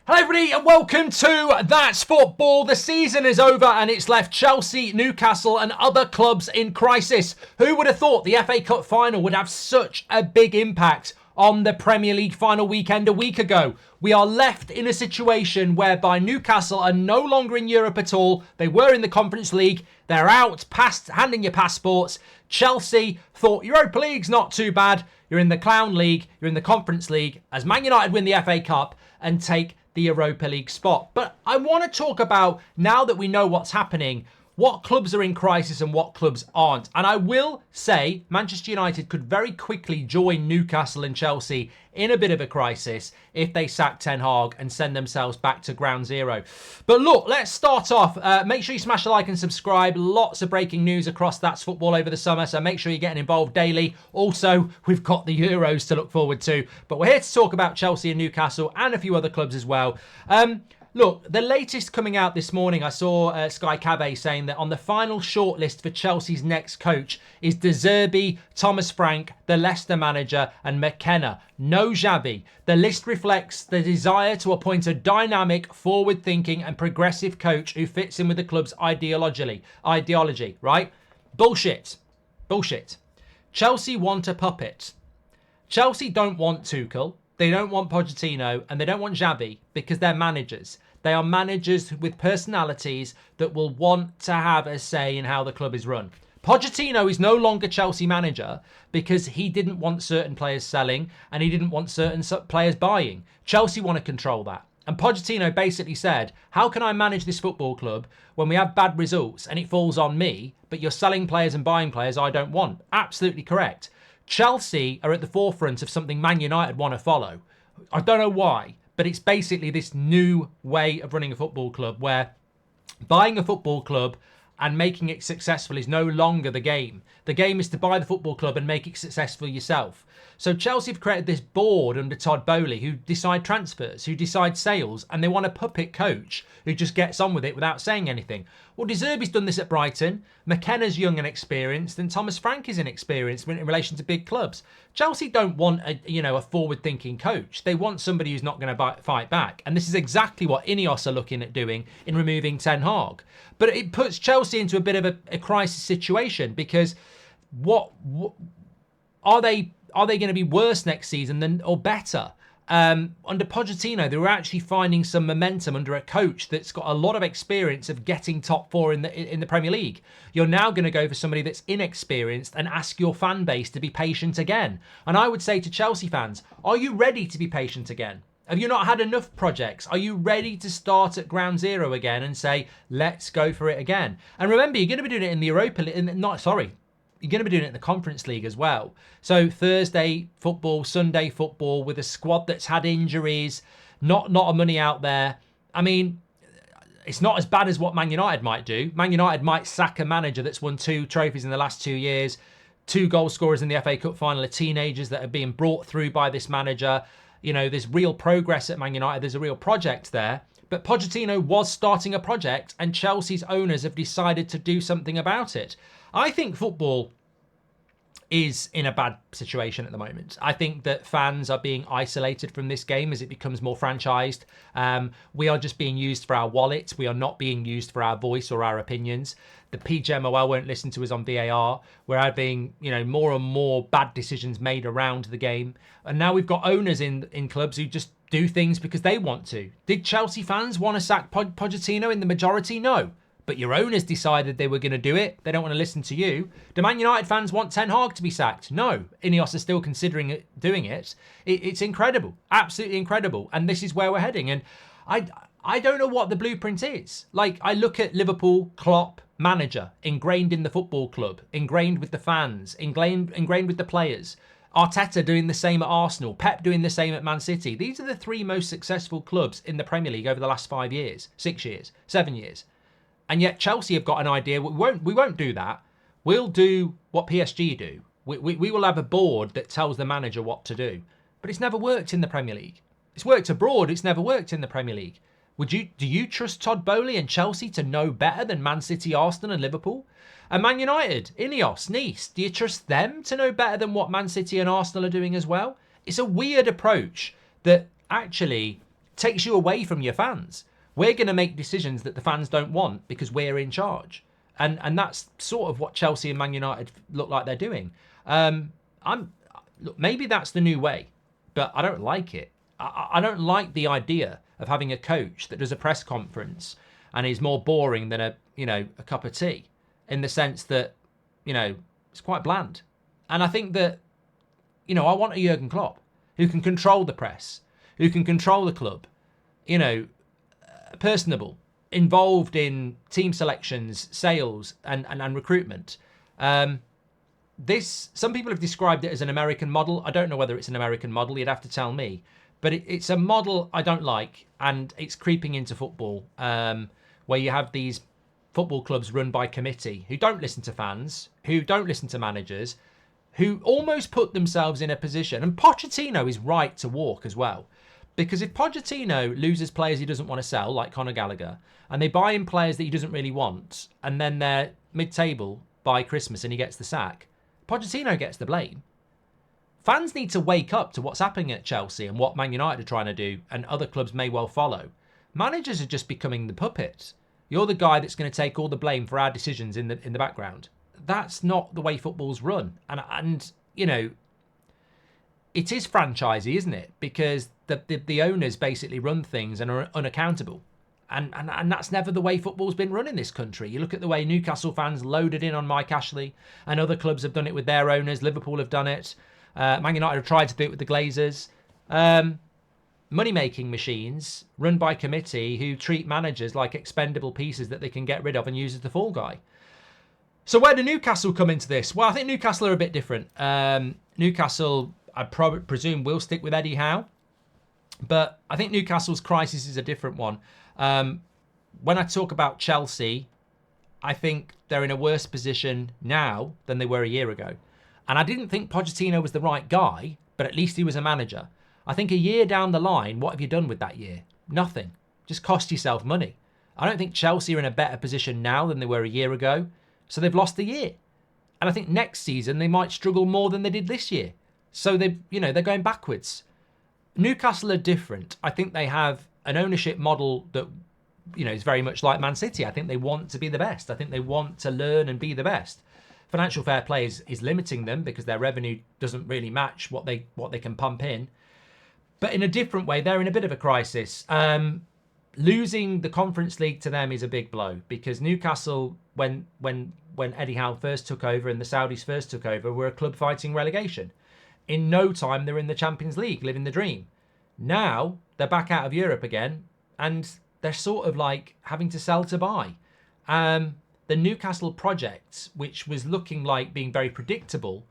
Hello everybody and welcome to That's Football. The season is over and it's left Chelsea, Newcastle and other clubs in crisis. Who would have thought the FA Cup final would have such a big impact on the Premier League final weekend a week ago? We are left in a situation whereby Newcastle are no longer in Europe at all. They were in the Conference League. They're out, handing your passports. Chelsea thought Europa League's not too bad. You're in the Clown League, you're in the Conference League, as Man United win the FA Cup and take the Europa League spot. But I want to talk about, now that we know what's happening, what clubs are in crisis and what clubs aren't. And I will say Manchester United could very quickly join Newcastle and Chelsea in a bit of a crisis if they sack Ten Hag and send themselves back to ground zero. But look, let's start off. Make sure you smash a like and subscribe. Lots of breaking news across That's Football over the summer, so make sure you're getting involved daily. Also, we've got the Euros to look forward to. But we're here to talk about Chelsea and Newcastle and a few other clubs as well. Look, the latest coming out this morning, I saw Sky Cabe saying that on the final shortlist for Chelsea's next coach is De Zerbi, Thomas Frank, the Leicester manager, and McKenna. No Xavi. The list reflects the desire to appoint a dynamic, forward-thinking and progressive coach who fits in with the club's ideology, right? Bullshit. Chelsea want a puppet. Chelsea don't want Tuchel. They don't want Pochettino and they don't want Xavi because they're managers. They are managers with personalities that will want to have a say in how the club is run. Pochettino is no longer Chelsea manager because he didn't want certain players selling and he didn't want certain players buying. Chelsea want to control that. And Pochettino basically said, how can I manage this football club when we have bad results and it falls on me, but you're selling players and buying players I don't want? Absolutely correct. Chelsea are at the forefront of something Man United want to follow. I don't know why, but it's basically this new way of running a football club where buying a football club and making it successful is no longer the game. The game is to buy the football club and make it successful yourself. So Chelsea have created this board under Todd Boehly who decide transfers, who decide sales, and they want a puppet coach who just gets on with it without saying anything. Well, De Zerbi's done this at Brighton. McKenna's young and experienced, and Thomas Frank is inexperienced in relation to big clubs. Chelsea don't want a forward-thinking coach. They want somebody who's not going to fight back. And this is exactly what Ineos are looking at doing in removing Ten Hag. But it puts Chelsea into a bit of a crisis situation because what are they going to be worse next season or better? Under Pochettino, they were actually finding some momentum under a coach that's got a lot of experience of getting top four in the Premier League. You're now going to go for somebody that's inexperienced and ask your fan base to be patient again. And I would say to Chelsea fans, are you ready to be patient again? Have you not had enough projects? Are you ready to start at ground zero again and say, let's go for it again? And remember, you're going to be doing it in the Europa League, you're going to be doing it in the Conference League as well. So Thursday football, Sunday football with a squad that's had injuries, not a money out there. I mean, it's not as bad as what Man United might do. Man United might sack a manager that's won 2 trophies in the last 2 years. 2 goal scorers in the FA Cup final are teenagers that are being brought through by this manager. You know, there's real progress at Man United. There's a real project there. But Pochettino was starting a project and Chelsea's owners have decided to do something about it. I think football is in a bad situation at the moment. I think that fans are being isolated from this game as it becomes more franchised. We are just being used for our wallet. We are not being used for our voice or our opinions. The PGMOL won't listen to us on VAR. We're having, more and more bad decisions made around the game. And now we've got owners in clubs who just do things because they want to. Did Chelsea fans want to sack Pochettino in the majority? No. But your owners decided they were going to do it. They don't want to listen to you. Do Man United fans want Ten Hag to be sacked? No. Ineos are still considering doing it. It's incredible. Absolutely incredible. And this is where we're heading. And I don't know what the blueprint is. Like, I look at Liverpool, Klopp, manager, ingrained in the football club, ingrained with the fans, ingrained with the players. Arteta doing the same at Arsenal, Pep doing the same at Man City. These are the 3 most successful clubs in the Premier League over the last 5 years, 6 years, 7 years. And yet Chelsea have got an idea. We won't do that. We'll do what PSG do. We will have a board that tells the manager what to do. But it's never worked in the Premier League. It's worked abroad. It's never worked in the Premier League. Do you trust Todd Boehly and Chelsea to know better than Man City, Arsenal and Liverpool? And Man United, Ineos, Nice, do you trust them to know better than what Man City and Arsenal are doing as well? It's a weird approach that actually takes you away from your fans. We're going to make decisions that the fans don't want because we're in charge. And that's sort of what Chelsea and Man United look like they're doing. Look, maybe that's the new way, but I don't like it. I don't like the idea of having a coach that does a press conference and is more boring than a cup of tea, in the sense that, it's quite bland. And I think that, I want a Jurgen Klopp who can control the press, who can control the club, personable, involved in team selections, sales, and recruitment. Some people have described it as an American model. I don't know whether it's an American model. You'd have to tell me. But it's a model I don't like, and it's creeping into football, where you have these football clubs run by committee who don't listen to fans, who don't listen to managers, who almost put themselves in a position. And Pochettino is right to walk as well. Because if Pochettino loses players he doesn't want to sell, like Conor Gallagher, and they buy in players that he doesn't really want, and then they're mid-table by Christmas and he gets the sack, Pochettino gets the blame. Fans need to wake up to what's happening at Chelsea and what Man United are trying to do, and other clubs may well follow. Managers are just becoming the puppet. You're the guy that's going to take all the blame for our decisions in the background. That's not the way football's run. And it is franchisey, isn't it? Because the owners basically run things and are unaccountable. And that's never the way football's been run in this country. You look at the way Newcastle fans loaded in on Mike Ashley, and other clubs have done it with their owners. Liverpool have done it. Man United have tried to do it with the Glazers. Money-making machines run by committee who treat managers like expendable pieces that they can get rid of and use as the fall guy. So where do Newcastle come into this? Well, I think Newcastle are a bit different. Newcastle, I presume, will stick with Eddie Howe. But I think Newcastle's crisis is a different one. When I talk about Chelsea, I think they're in a worse position now than they were a year ago. And I didn't think Pochettino was the right guy, but at least he was a manager. I think a year down the line, what have you done with that year? Nothing. Just cost yourself money. I don't think Chelsea are in a better position now than they were a year ago. So they've lost the year. And I think next season they might struggle more than they did this year. So they're going backwards. Newcastle are different. I think they have an ownership model that is very much like Man City. I think they want to be the best. I think they want to learn and be the best. Financial fair play is limiting them because their revenue doesn't really match what they can pump in. But in a different way, they're in a bit of a crisis. Losing the Conference League to them is a big blow, because Newcastle, when Eddie Howe first took over and the Saudis first took over, were a club fighting relegation. In no time, they're in the Champions League, living the dream. Now, they're back out of Europe again, and they're sort of like having to sell to buy. The Newcastle project, which was looking like being very predictable,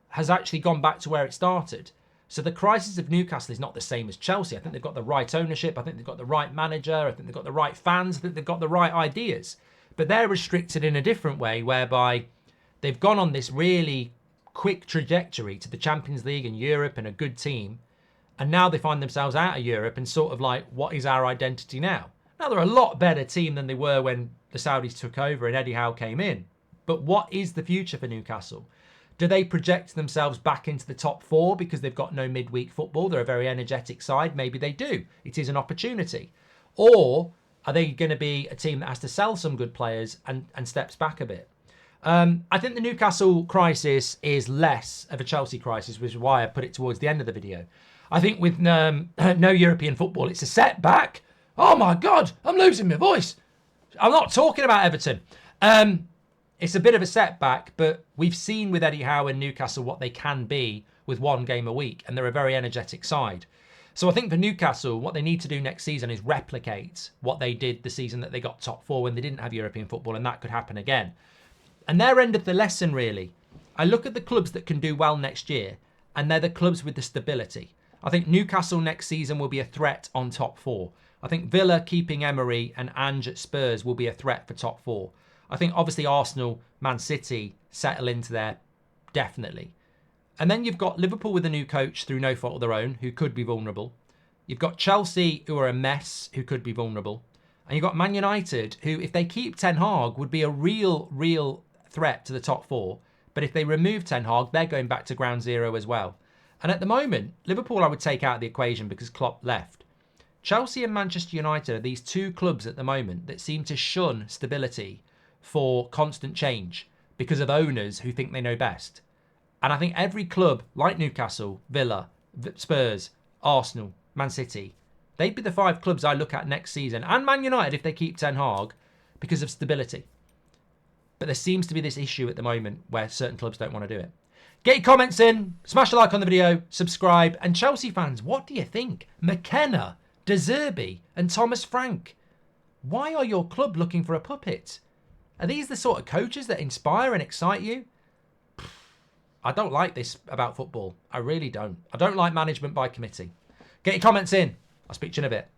has actually gone back to where it started. So the crisis of Newcastle is not the same as Chelsea. I think they've got the right ownership. I think they've got the right manager. I think they've got the right fans. I think they've got the right ideas. But they're restricted in a different way, whereby they've gone on this really quick trajectory to the Champions League and Europe and a good team. And now they find themselves out of Europe and sort of like, what is our identity now? Now, they're a lot better team than they were when the Saudis took over and Eddie Howe came in. But what is the future for Newcastle? Do they project themselves back into the top four because they've got no midweek football? They're a very energetic side. Maybe they do. It is an opportunity. Or are they going to be a team that has to sell some good players and steps back a bit? I think the Newcastle crisis is less of a Chelsea crisis, which is why I put it towards the end of the video. I think with no European football, it's a setback. Oh my God, I'm losing my voice. I'm not talking about Everton. It's a bit of a setback, but we've seen with Eddie Howe and Newcastle what they can be with one game a week, and they're a very energetic side. So I think for Newcastle, what they need to do next season is replicate what they did the season that they got top four when they didn't have European football, and that could happen again. And their end of the lesson, really, I look at the clubs that can do well next year, and they're the clubs with the stability. I think Newcastle next season will be a threat on top four. I think Villa keeping Emery and Ange at Spurs will be a threat for top four. I think obviously Arsenal, Man City settle into there, definitely. And then you've got Liverpool with a new coach through no fault of their own, who could be vulnerable. You've got Chelsea, who are a mess, who could be vulnerable. And you've got Man United, who, if they keep Ten Hag, would be a real threat to the top four. But if they remove Ten Hag, they're going back to ground zero as well. And at the moment, Liverpool I would take out of the equation because Klopp left. Chelsea and Manchester United are these two clubs at the moment that seem to shun stability for constant change because of owners who think they know best. And I think every club like Newcastle, Villa, Spurs, Arsenal, Man City, they'd be the 5 clubs I look at next season, and Man United if they keep Ten Hag, because of stability. But there seems to be this issue at the moment where certain clubs don't want to do it. Get your comments in, smash a like on the video, subscribe, and Chelsea fans, what do you think? McKenna, De Zerbi, and Thomas Frank. Why are your club looking for a puppet? Are these the sort of coaches that inspire and excite you? I don't like this about football. I really don't. I don't like management by committee. Get your comments in. I'll speak to you in a bit.